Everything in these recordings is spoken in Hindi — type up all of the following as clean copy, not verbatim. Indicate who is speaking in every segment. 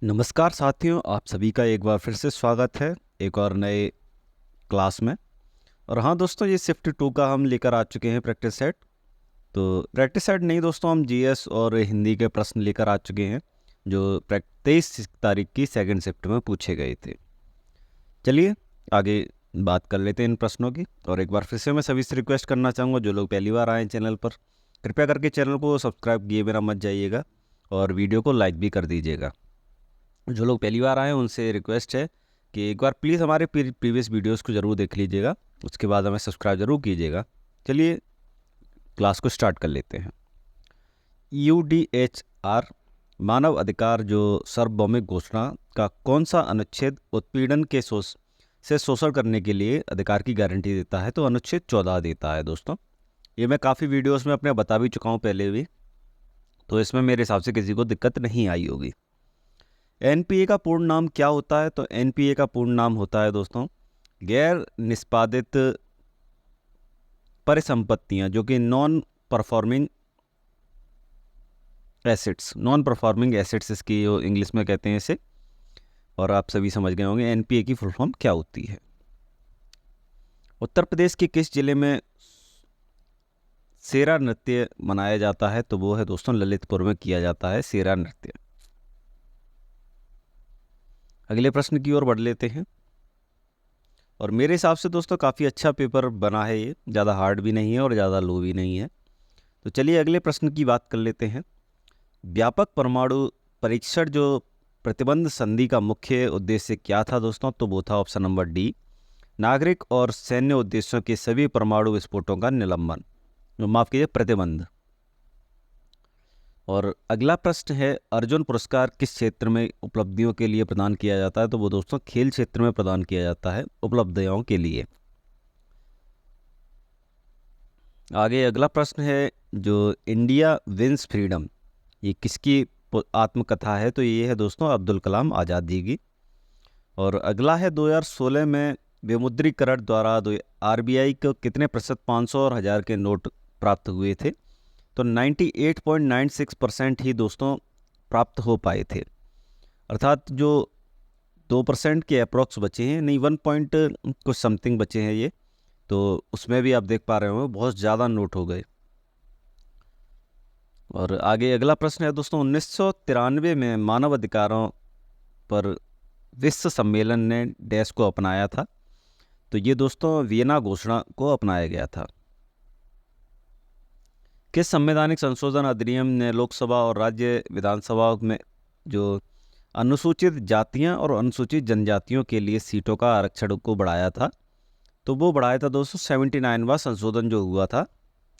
Speaker 1: नमस्कार साथियों, आप सभी का एक बार फिर से स्वागत है एक और नए क्लास में। और हाँ दोस्तों, ये शिफ्ट 2 का हम लेकर आ चुके हैं प्रैक्टिस सेट। तो प्रैक्टिस सेट नहीं दोस्तों, हम जीएस और हिंदी के प्रश्न लेकर आ चुके हैं जो 23 तारीख की सेकंड शिफ्ट में पूछे गए थे। चलिए आगे बात कर लेते हैं इन प्रश्नों की। और एक बार फिर से मैं सभी से रिक्वेस्ट करना चाहूँगा, जो लोग पहली बार आए हैं चैनल पर, कृपया करके चैनल को सब्सक्राइब किए बिना मत जाइएगा और वीडियो को लाइक भी कर दीजिएगा। जो लोग पहली बार आए हैं उनसे रिक्वेस्ट है कि एक बार प्लीज़ हमारे प्रीवियस वीडियोस को ज़रूर देख लीजिएगा, उसके बाद हमें सब्सक्राइब ज़रूर कीजिएगा। चलिए क्लास को स्टार्ट कर लेते हैं। यूडीएचआर मानव अधिकार जो सार्वभौमिक घोषणा का कौन सा अनुच्छेद उत्पीड़न के से शोषण करने के लिए अधिकार की गारंटी देता है? तो अनुच्छेद 14 देता है दोस्तों। ये मैं काफ़ी वीडियोस में अपने बता भी चुका हूँ पहले भी, तो इसमें मेरे हिसाब से किसी को दिक्कत नहीं आई होगी। एनपीए का पूर्ण नाम क्या होता है? तो एनपीए का पूर्ण नाम होता है दोस्तों गैर निष्पादित परिसंपत्तियां, जो कि नॉन परफॉर्मिंग एसेट्स इसकी जो इंग्लिश में कहते हैं इसे। और आप सभी समझ गए होंगे एनपीए की फुल फॉर्म क्या होती है। उत्तर प्रदेश के किस जिले में सेरा नृत्य मनाया जाता है? तो वो है दोस्तों ललितपुर में किया जाता है सेरा नृत्य। अगले प्रश्न की ओर बढ़ लेते हैं। और मेरे हिसाब से दोस्तों काफ़ी अच्छा पेपर बना है, ये ज़्यादा हार्ड भी नहीं है और ज़्यादा लो भी नहीं है। तो चलिए अगले प्रश्न की बात कर लेते हैं। व्यापक परमाणु परीक्षण जो प्रतिबंध संधि का मुख्य उद्देश्य क्या था दोस्तों? तो वो था ऑप्शन नंबर डी, नागरिक और सैन्य उद्देश्यों के सभी परमाणु विस्फोटों का निलंबन, माफ कीजिए प्रतिबंध। और अगला प्रश्न है, अर्जुन पुरस्कार किस क्षेत्र में उपलब्धियों के लिए प्रदान किया जाता है? तो वो दोस्तों खेल क्षेत्र में प्रदान किया जाता है उपलब्धियों के लिए। आगे अगला प्रश्न है, जो इंडिया विंस फ्रीडम, ये किसकी आत्मकथा है? तो ये है दोस्तों अब्दुल कलाम आज़ाद जी की। और अगला है 2016 में विमुद्रीकरण द्वारा आरबीआई को कितने प्रतिशत 500 और 1000 के नोट प्राप्त हुए थे? तो 98.96% ही दोस्तों प्राप्त हो पाए थे। अर्थात जो 2% के अप्रॉक्स बचे हैं, नहीं 1 पॉइंट कुछ समथिंग बचे हैं ये, तो उसमें भी आप देख पा रहे होंगे बहुत ज़्यादा नोट हो गए। और आगे अगला प्रश्न है दोस्तों, 1993 में मानव अधिकारों पर विश्व सम्मेलन ने डैश को अपनाया था? तो ये दोस्तों वियना घोषणा को अपनाया गया था। किस संवैधानिक संशोधन अधिनियम ने लोकसभा और राज्य विधानसभा में जो अनुसूचित जातियां और अनुसूचित जनजातियों के लिए सीटों का आरक्षण को बढ़ाया था? तो वो बढ़ाया था दोस्तों 79वां संशोधन जो हुआ था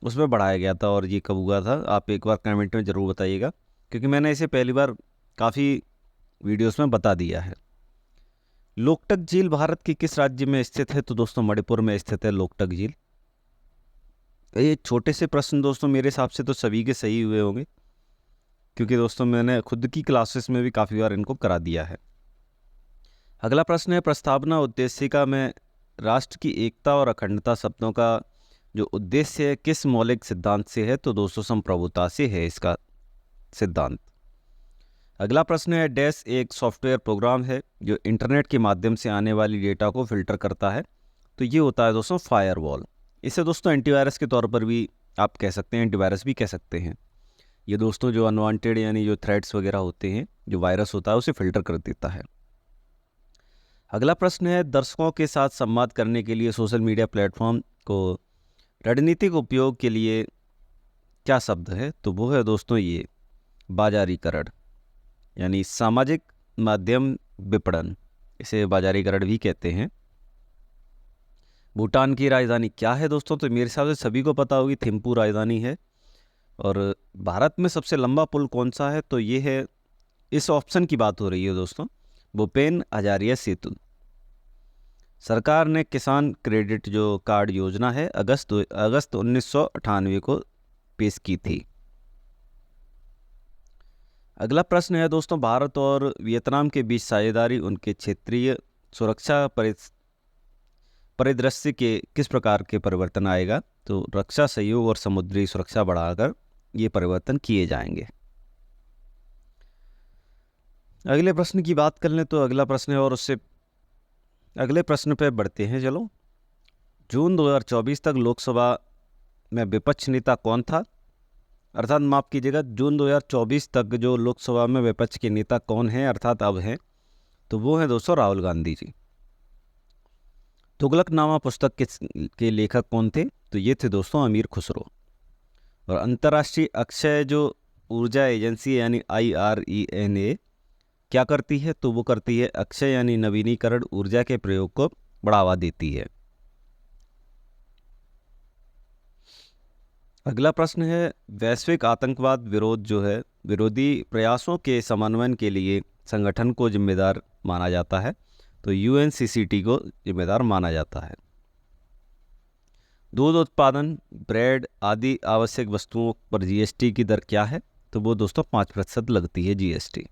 Speaker 1: उसमें बढ़ाया गया था। और ये कब हुआ था आप एक बार कमेंट में ज़रूर बताइएगा, क्योंकि मैंने इसे पहली बार काफ़ी वीडियोस में बता दिया है। लोकटक झील भारत के किस राज्य में स्थित है? तो दोस्तों मणिपुर में स्थित है लोकटक झील। ये छोटे से प्रश्न दोस्तों मेरे हिसाब से तो सभी के सही हुए होंगे, क्योंकि दोस्तों मैंने खुद की क्लासेस में भी काफ़ी बार इनको करा दिया है। अगला प्रश्न है, प्रस्तावना उद्देशिका में राष्ट्र की एकता और अखंडता शब्दों का जो उद्देश्य है किस मौलिक सिद्धांत से है? तो दोस्तों संप्रभुता से है इसका सिद्धांत। अगला प्रश्न है, डैश एक सॉफ्टवेयर प्रोग्राम है जो इंटरनेट के माध्यम से आने वाली डेटा को फिल्टर करता है? तो ये होता है दोस्तों फायरवॉल। इसे दोस्तों एंटीवायरस के तौर पर भी आप कह सकते हैं, एंटीवायरस भी कह सकते हैं। ये दोस्तों जो अनवांटेड यानी जो थ्रेड्स वगैरह होते हैं, जो वायरस होता है उसे फिल्टर कर देता है। अगला प्रश्न है, दर्शकों के साथ संवाद करने के लिए सोशल मीडिया प्लेटफॉर्म को रणनीतिक उपयोग के लिए क्या शब्द है? तो वो है दोस्तों ये बाजारीकरण, यानी सामाजिक माध्यम विपणन, इसे बाजारीकरण भी कहते हैं। भूटान की राजधानी क्या है दोस्तों? तो मेरे हिसाब से सभी को पता होगी, थिम्पू राजधानी है। और भारत में सबसे लंबा पुल कौन सा है? तो ये है, इस ऑप्शन की बात हो रही है दोस्तों, भूपेन हजारिया सेतु। सरकार ने किसान क्रेडिट जो कार्ड योजना है अगस्त 1998 को पेश की थी। अगला प्रश्न है दोस्तों, भारत और वियतनाम के बीच साझेदारी उनके क्षेत्रीय सुरक्षा परिदृश्य के किस प्रकार के परिवर्तन आएगा? तो रक्षा सहयोग और समुद्री सुरक्षा बढ़ाकर ये परिवर्तन किए जाएंगे। अगले प्रश्न की बात कर लें तो अगला प्रश्न है, और उससे अगले प्रश्न पे बढ़ते हैं। चलो, जून 2024 तक लोकसभा में विपक्ष नेता कौन था? अर्थात माफ कीजिएगा, जून 2024 तक जो लोकसभा में विपक्ष के नेता कौन है, अर्थात अब हैं, तो वो हैं दोस्तों राहुल गांधी जी। तुगलकनामा पुस्तक के लेखक कौन थे? तो ये थे दोस्तों अमीर खुसरो। और अंतर्राष्ट्रीय अक्षय जो ऊर्जा एजेंसी यानी IRENA क्या करती है? तो वो करती है अक्षय यानी नवीनीकरण ऊर्जा के प्रयोग को बढ़ावा देती है। अगला प्रश्न है, वैश्विक आतंकवाद विरोध जो है विरोधी प्रयासों के समन्वयन के लिए संगठन को जिम्मेदार माना जाता है? तो UNCCT को जिम्मेदार माना जाता है। दूध उत्पादन, ब्रेड आदि आवश्यक वस्तुओं पर GST की दर क्या है? तो वो दोस्तों 5% लगती है GST।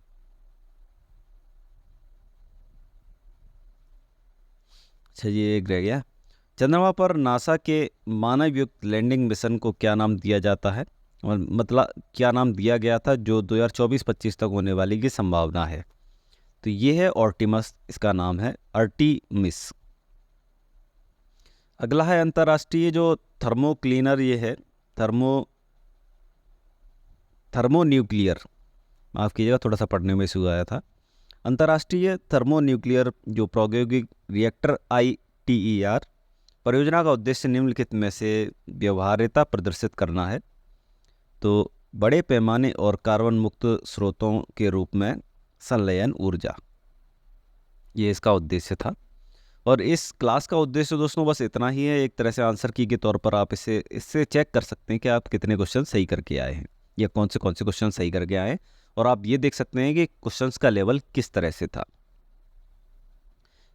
Speaker 1: अच्छा, ये एक रह गया। चंद्रमा पर नासा के मानव युक्त लैंडिंग मिशन को क्या नाम दिया जाता है, और मतलब क्या नाम दिया गया था जो 2024-25 तक होने वाली की संभावना है? तो ये है ऑर्टिमस, इसका नाम है अर्टिमिस। अगला है अंतर्राष्ट्रीय जो थर्मो क्लीनर, ये है थर्मो न्यूक्लियर, माफ़ कीजिएगा थोड़ा सा पढ़ने में इशू आया था। अंतर्राष्ट्रीय थर्मो न्यूक्लियर जो प्रौद्योगिक रिएक्टर ITER परियोजना का उद्देश्य निम्नलिखित में से व्यवहार्यता प्रदर्शित करना है? तो बड़े पैमाने और कार्बन मुक्त स्रोतों के रूप में संलयन ऊर्जा, ये इसका उद्देश्य था। और इस क्लास का उद्देश्य दोस्तों बस इतना ही है। एक तरह से आंसर की के तौर पर आप इससे चेक कर सकते हैं कि आप कितने क्वेश्चन सही करके आए हैं, या कौन से क्वेश्चन सही करके आए हैं, और आप ये देख सकते हैं कि क्वेश्चंस का लेवल किस तरह से था।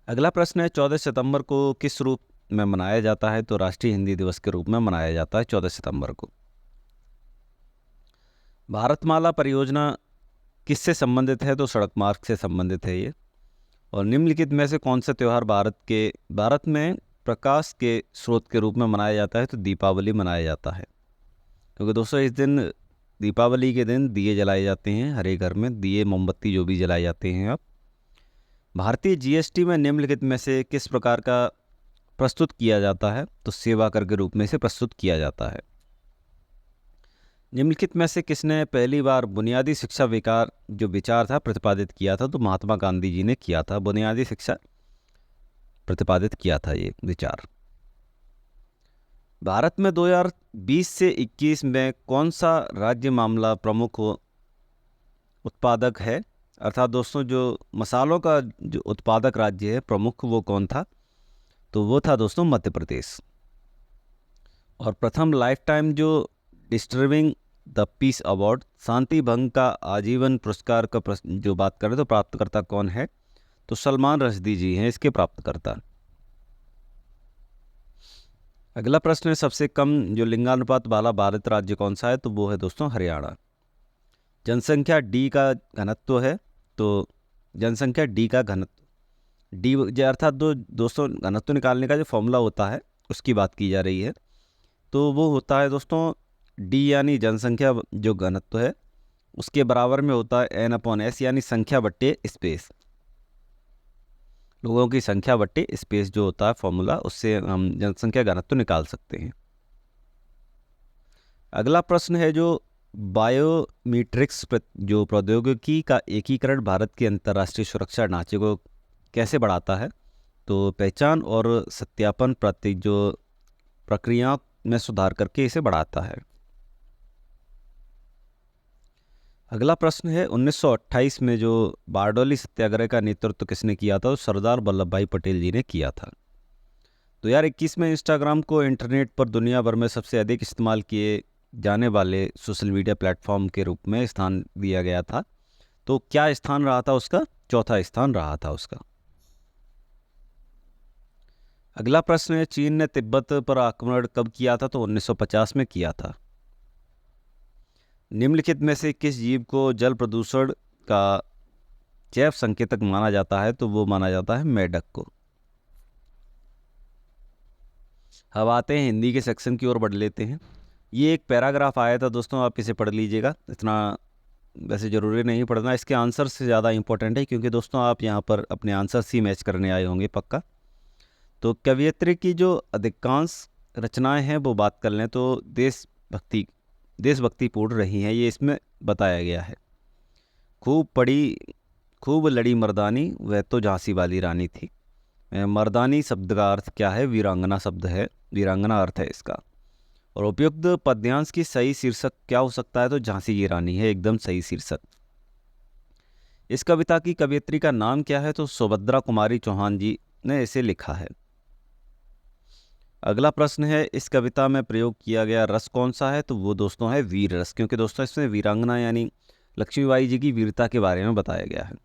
Speaker 1: अगला प्रश्न है, 14 सितंबर को किस रूप में मनाया जाता है? तो राष्ट्रीय हिंदी दिवस के रूप में मनाया जाता है 14 सितंबर को। भारतमाला परियोजना किससे संबंधित है? तो सड़क मार्ग से संबंधित है ये। और निम्नलिखित में से कौन सा त्यौहार भारत में प्रकाश के स्रोत के रूप में मनाया जाता है? तो दीपावली मनाया जाता है, क्योंकि दोस्तों इस दिन, दीपावली के दिन दिए जलाए जाते हैं, हर एक घर में दिए मोमबत्ती जो भी जलाए जाते हैं। अब भारतीय GST में निम्नलिखित में से किस प्रकार का प्रस्तुत किया जाता है? तो सेवा कर के रूप में से प्रस्तुत किया जाता है। निम्नलिखित में से किसने पहली बार बुनियादी शिक्षा विचार था प्रतिपादित किया था? तो महात्मा गांधी जी ने किया था, बुनियादी शिक्षा प्रतिपादित किया था ये विचार। भारत में 2020 से 21 में कौन सा राज्य मामला प्रमुख उत्पादक है? अर्थात दोस्तों जो मसालों का जो उत्पादक राज्य है प्रमुख, वो कौन था? तो वो था दोस्तों मध्य प्रदेश। और प्रथम लाइफ टाइम जो डिस्टर्बिंग द पीस अवार्ड, शांति भंग का आजीवन पुरस्कार का जो बात करें तो प्राप्तकर्ता कौन है? तो सलमान रश्दी जी हैं इसके प्राप्तकर्ता। अगला प्रश्न है, सबसे कम जो लिंगानुपात वाला भारत राज्य कौन सा है? तो वो है दोस्तों हरियाणा। जनसंख्या D का घनत्व है, तो जनसंख्या D का घनत्व D अर्थात दोस्तों घनत्व निकालने का जो फॉर्मूला होता है उसकी बात की जा रही है। तो वो होता है दोस्तों D यानी जनसंख्या जो घनत्व है उसके बराबर में होता है N/S यानी संख्या बट्टे स्पेस, लोगों की संख्या बट्टे स्पेस जो होता है फॉर्मूला, उससे हम जनसंख्या घनत्व निकाल सकते हैं। अगला प्रश्न है, जो बायोमीट्रिक्स जो प्रौद्योगिकी का एकीकरण भारत के अंतर्राष्ट्रीय सुरक्षा ढांचे को कैसे बढ़ाता है? तो पहचान और सत्यापन जो प्रक्रियाओं में सुधार करके इसे बढ़ाता है। अगला प्रश्न है, 1928 में जो बारडोली सत्याग्रह का नेतृत्व किसने किया था? तो सरदार वल्लभ भाई पटेल जी ने किया था। 2021 में इंस्टाग्राम को इंटरनेट पर दुनिया भर में सबसे अधिक इस्तेमाल किए जाने वाले सोशल मीडिया प्लेटफॉर्म के रूप में स्थान दिया गया था। तो क्या स्थान रहा था उसका? चौथा स्थान रहा था उसका। अगला प्रश्न है, चीन ने तिब्बत पर आक्रमण कब किया था? तो 1950 में किया था। निम्नलिखित में से किस जीव को जल प्रदूषण का जैव संकेतक माना जाता है? तो वो माना जाता है मेढक को। अब आते हैं हिंदी के सेक्शन की ओर बढ़ लेते हैं। ये एक पैराग्राफ आया था दोस्तों, आप इसे पढ़ लीजिएगा, इतना वैसे ज़रूरी नहीं पढ़ना, इसके आंसर से ज़्यादा इम्पोर्टेंट है, क्योंकि दोस्तों आप यहाँ पर अपने आंसर ही मैच करने आए होंगे पक्का। तो कवियत्री की जो अधिकांश रचनाएं हैं वो बात कर लें तो देशभक्तिपूर्ण रही हैं, ये इसमें बताया गया है। खूब पढ़ी खूब लड़ी मर्दानी, वह तो झांसी वाली रानी थी। मर्दानी शब्द का अर्थ क्या है? वीरांगना शब्द है, वीरांगना अर्थ है इसका। और उपयुक्त पद्यांश की सही शीर्षक क्या हो सकता है? तो झांसी की रानी है एकदम सही शीर्षक। इस कविता की कवियत्री का नाम क्या है? तो सुभद्रा कुमारी चौहान जी ने इसे लिखा है। अगला प्रश्न है, इस कविता में प्रयोग किया गया रस कौन सा है? तो वो दोस्तों है वीर रस, क्योंकि दोस्तों इसमें वीरांगना यानी लक्ष्मीबाई जी की वीरता के बारे में बताया गया है।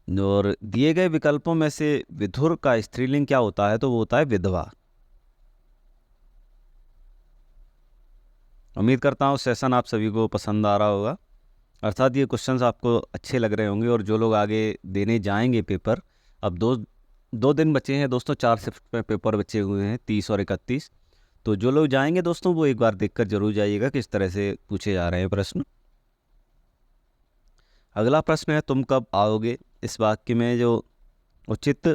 Speaker 1: और दिए गए विकल्पों में से विधुर का स्त्रीलिंग क्या होता है? तो वो होता है विधवा। उम्मीद करता हूँ सेशन आप सभी को पसंद आ रहा होगा, अर्थात ये क्वेश्चंस आपको अच्छे लग रहे होंगे। और जो लोग आगे देने जाएंगे पेपर, अब दो दिन बचे हैं दोस्तों, 4 शिफ्ट में पेपर बचे हुए हैं, 30 और 31। तो जो लोग जाएंगे दोस्तों वो एक बार देखकर जरूर जाइएगा किस तरह से पूछे जा रहे हैं प्रश्न। अगला प्रश्न है, तुम कब आओगे? इस वाक्य में जो उचित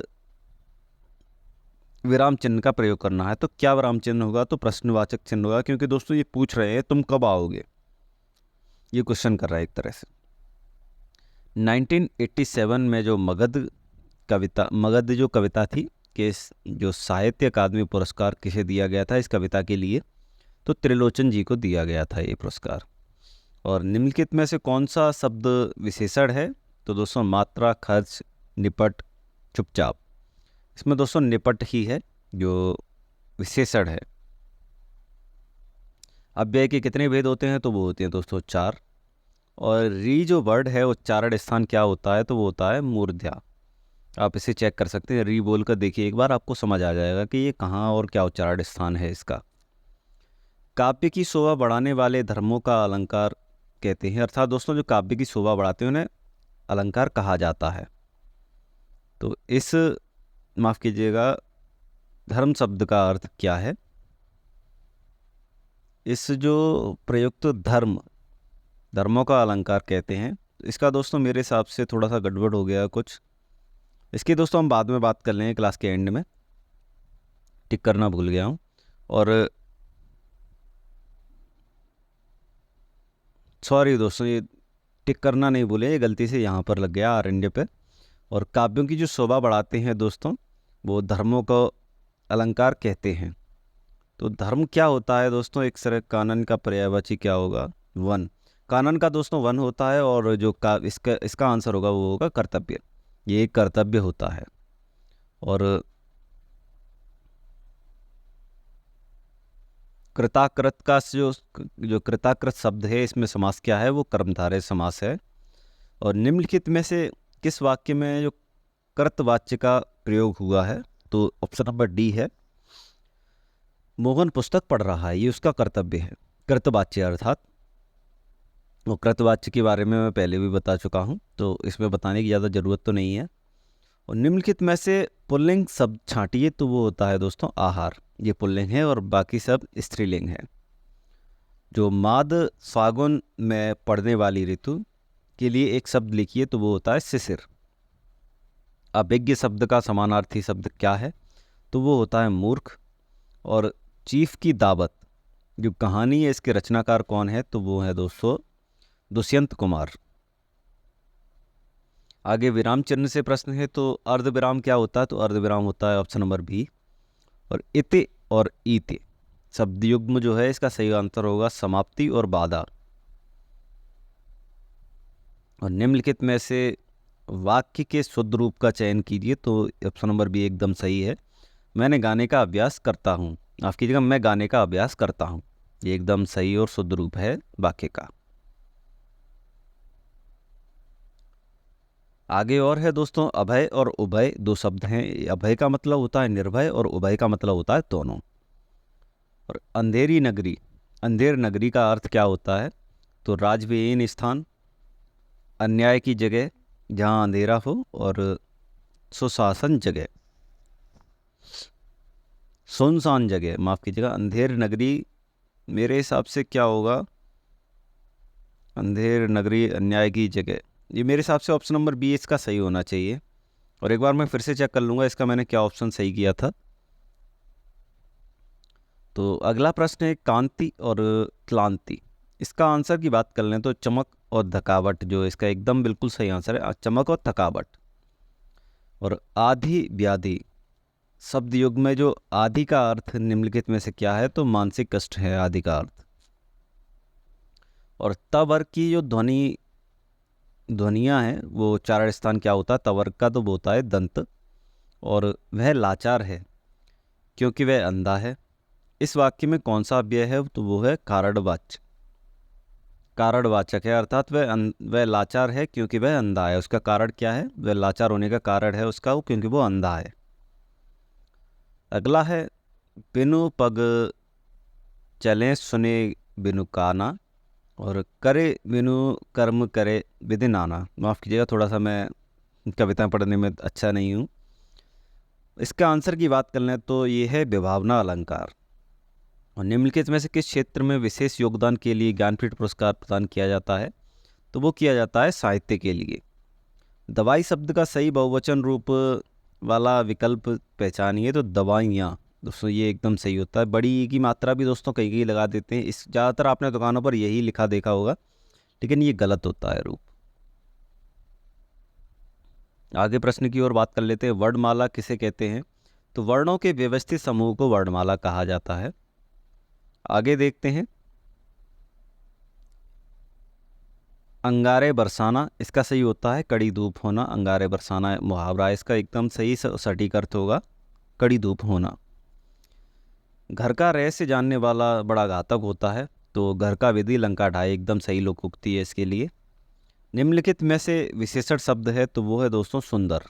Speaker 1: विराम चिन्ह का प्रयोग करना है, तो क्या विराम चिन्ह होगा? तो प्रश्नवाचक चिन्ह होगा, क्योंकि दोस्तों ये पूछ रहे हैं तुम कब आओगे, ये क्वेश्चन कर रहा है एक तरह से। 1987 में जो मगध जो कविता थी कि जो साहित्य अकादमी पुरस्कार किसे दिया गया था इस कविता के लिए? तो त्रिलोचन जी को दिया गया था ये पुरस्कार। और निम्नलिखित में से कौन सा शब्द विशेषण है? तो दोस्तों मात्रा, खर्च, निपट, चुपचाप। इसमें दोस्तों निपट ही है जो विशेषण है। अव्यय के कितने भेद होते हैं? तो वो होते हैं दोस्तों 4। और री जो वर्ड है उच्चारण स्थान क्या होता है? तो वो होता है मूर्ध्या। आप इसे चेक कर सकते हैं, री बोल कर देखिए एक बार, आपको समझ आ जाएगा कि ये कहाँ और क्या उच्चारण स्थान है इसका। काव्य की शोभा बढ़ाने वाले धर्मों का अलंकार कहते हैं, अर्थात दोस्तों जो काव्य की शोभा बढ़ाते हैं उन्हें अलंकार कहा जाता है। तो इस माफ़ कीजिएगा, धर्म शब्द का अर्थ क्या है? इस जो प्रयुक्त धर्मों का अलंकार कहते हैं, इसका दोस्तों मेरे हिसाब से थोड़ा सा गड़बड़ हो गया कुछ। इसकी दोस्तों हम बाद में बात कर लेंगे क्लास के एंड में, टिक करना भूल गया हूँ। और सॉरी दोस्तों, ये टिक करना नहीं भूले, ये गलती से यहाँ पर लग गया आरण्य पे। और काव्यों की जो शोभा बढ़ाते हैं दोस्तों वो धर्मों को अलंकार कहते हैं। तो धर्म क्या होता है दोस्तों? एक तरह कानन का पर्यायवाची क्या होगा? वन। कानन का दोस्तों वन होता है, और जो का इसका आंसर होगा वो होगा कर्तव्य। ये एक कर्तव्य होता है। और कृताकृत का जो कृताकृत शब्द है इसमें समास क्या है? वो कर्मधारय समास है। और निम्नलिखित में से किस वाक्य में जो कर्तवाच्य का प्रयोग हुआ है? तो ऑप्शन नंबर डी है, मोहन पुस्तक पढ़ रहा है, ये उसका कर्तव्य है, कृतवाच्य अर्थात। वो कृतवाच्य के बारे में मैं पहले भी बता चुका हूँ, तो इसमें बताने की ज़्यादा ज़रूरत तो नहीं है। और निम्नलिखित में से पुल्लिंग शब्द छांटिए, तो वो होता है दोस्तों आहार, ये पुल्लिंग है और बाकी सब स्त्रीलिंग है। जो माद फागुन में पड़ने वाली ऋतु के लिए एक शब्द लिखिए, तो वो होता है शिशिर। अभिज्ञ शब्द का समानार्थी शब्द क्या है? तो वो होता है मूर्ख। और चीफ की दावत जो कहानी है इसके रचनाकार कौन है? तो वो है दोस्तों दुष्यंत कुमार। आगे विराम चिन्ह से प्रश्न है, तो अर्ध विराम क्या होता है? तो अर्ध विराम होता है ऑप्शन नंबर बी। और इते और ईते शब्द युग्म जो है इसका सही आंसर होगा समाप्ति और बाधा। और निम्नलिखित में से वाक्य के शुद्ध रूप का चयन कीजिए, तो ऑप्शन नंबर बी एकदम सही है, मैंने गाने का अभ्यास करता हूँ। माफ कीजिएगा, मैं गाने का अभ्यास करता हूँ, ये एकदम सही और शुद्ध रूप है वाक्य का। आगे और है दोस्तों, अभय और उभय दो शब्द हैं। अभय का मतलब होता है निर्भय और उभय का मतलब होता है दोनों। और अंधेर नगरी का अर्थ क्या होता है? तो राजविहीन स्थान, अन्याय की जगह जहाँ अंधेरा हो, और सुशासन जगह, सुनसान जगह। माफ कीजिएगा, अंधेर नगरी मेरे हिसाब से क्या होगा? अंधेर नगरी अन्याय की जगह, ये मेरे हिसाब से ऑप्शन नंबर बी इसका सही होना चाहिए। और एक बार मैं फिर से चेक कर लूँगा इसका मैंने क्या ऑप्शन सही किया था। तो अगला प्रश्न है कांति और क्लांति। इसका आंसर की बात कर लें तो चमक और थकावट, जो इसका एकदम बिल्कुल सही आंसर है, चमक और थकावट। और आधि व्याधि शब्द युग में जो आदि का अर्थ निम्नलिखित में से क्या है, तो मानसिक कष्ट है आदि का अर्थ। और तवर की जो ध्वनियाँ हैं वो चारण स्थान क्या होता है, तवर का तो वो होता है दंत। और वह लाचार है क्योंकि वह अंधा है। इस वाक्य में कौन सा अव्यय है, तो वो है कारणवाचक। कारणवाचक है, अर्थात वह लाचार है क्योंकि वह अंधा है। उसका कारण क्या है, वह लाचार होने का कारण है उसका क्योंकि वो अंधा है। अगला है बिनु पग चलें सुने बिनु काना, और करे बिनु कर्म करे विधि नाना। माफ़ कीजिएगा, थोड़ा सा मैं कविताएं पढ़ने में अच्छा नहीं हूँ। इसका आंसर की बात कर लें तो ये है विभावना अलंकार। और निम्नलिखित में से किस क्षेत्र में विशेष योगदान के लिए ज्ञानपीठ पुरस्कार प्रदान किया जाता है, तो वो किया जाता है साहित्य के लिए। दवाई शब्द का सही बहुवचन रूप वाला विकल्प पहचानिए, तो दवाइयाँ। दोस्तों ये एकदम सही होता है। बड़ी ई की मात्रा भी दोस्तों कहीं कहीं लगा देते हैं, इस ज़्यादातर आपने दुकानों पर यही लिखा देखा होगा, लेकिन ये गलत होता है रूप। आगे प्रश्न की ओर बात कर लेते हैं, वर्णमाला किसे कहते हैं, तो वर्णों के व्यवस्थित समूह को वर्णमाला कहा जाता है। आगे देखते हैं, अंगारे बरसाना, इसका सही होता है कड़ी धूप होना। अंगारे बरसाना मुहावरा है, इसका एकदम सही सटीक अर्थ होगा कड़ी धूप होना। घर का रहस्य जानने वाला बड़ा घातक होता है, तो घर का विधि लंका ढाई, एकदम सही लोकोक्ति है इसके लिए। निम्नलिखित में से विशेषण शब्द है, तो वो है दोस्तों सुंदर।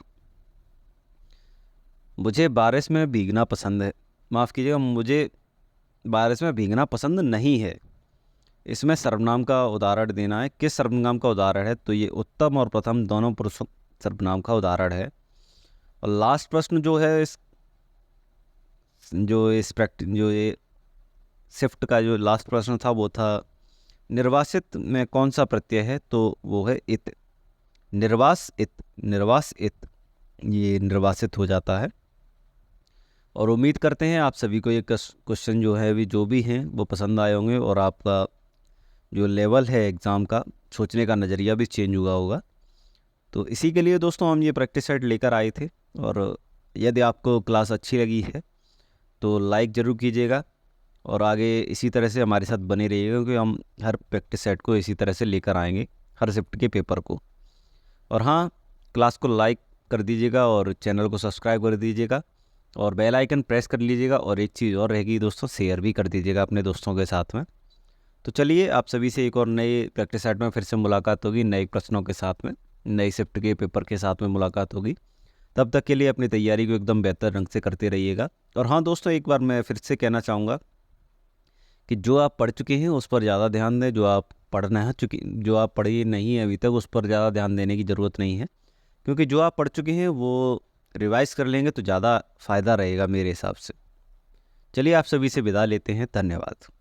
Speaker 1: मुझे बारिश में भीगना पसंद है, माफ़ कीजिएगा, मुझे बारिश में भीगना पसंद नहीं है। इसमें सर्वनाम का उदाहरण देना है। किस सर्वनाम का उदाहरण है, तो ये उत्तम और प्रथम दोनों पुरुष सर्वनाम का उदाहरण है। और लास्ट प्रश्न जो है जो ये शिफ्ट का जो लास्ट प्रश्न था वो था निर्वासित में कौन सा प्रत्यय है, तो वो है इत। निर्वास इत ये निर्वासित हो जाता है। और उम्मीद करते हैं आप सभी को ये क्वेश्चन जो भी हैं वो पसंद आए होंगे, और आपका जो लेवल है एग्ज़ाम का, सोचने का नज़रिया भी चेंज हुआ होगा। तो इसी के लिए दोस्तों हम ये प्रैक्टिस सेट लेकर आए थे। और यदि आपको क्लास अच्छी लगी है तो लाइक ज़रूर कीजिएगा, और आगे इसी तरह से हमारे साथ बने रहिएगा, क्योंकि हम हर प्रैक्टिस सेट को इसी तरह से लेकर आएंगे, हर शिफ्ट के पेपर को। और हाँ, क्लास को लाइक कर दीजिएगा और चैनल को सब्सक्राइब कर दीजिएगा और बेल आइकन प्रेस कर लीजिएगा। और एक चीज़ और रहेगी दोस्तों, शेयर भी कर दीजिएगा अपने दोस्तों के साथ में। तो चलिए, आप सभी से एक और नए प्रैक्टिस सेट में फिर से मुलाकात होगी, नए प्रश्नों के साथ में, नए शिफ्ट के पेपर के साथ में मुलाकात होगी। तब तक के लिए अपनी तैयारी को एकदम बेहतर ढंग से करते रहिएगा। और हाँ दोस्तों, एक बार मैं फिर से कहना चाहूँगा कि जो आप पढ़ चुके हैं उस पर ज़्यादा ध्यान दें, जो आप पढ़े नहीं हैं अभी तक उस पर ज़्यादा ध्यान देने की ज़रूरत नहीं है, क्योंकि जो आप पढ़ चुके हैं वो रिवाइज़ कर लेंगे तो ज़्यादा फ़ायदा रहेगा मेरे हिसाब से। चलिए, आप सभी से विदा लेते हैं, धन्यवाद।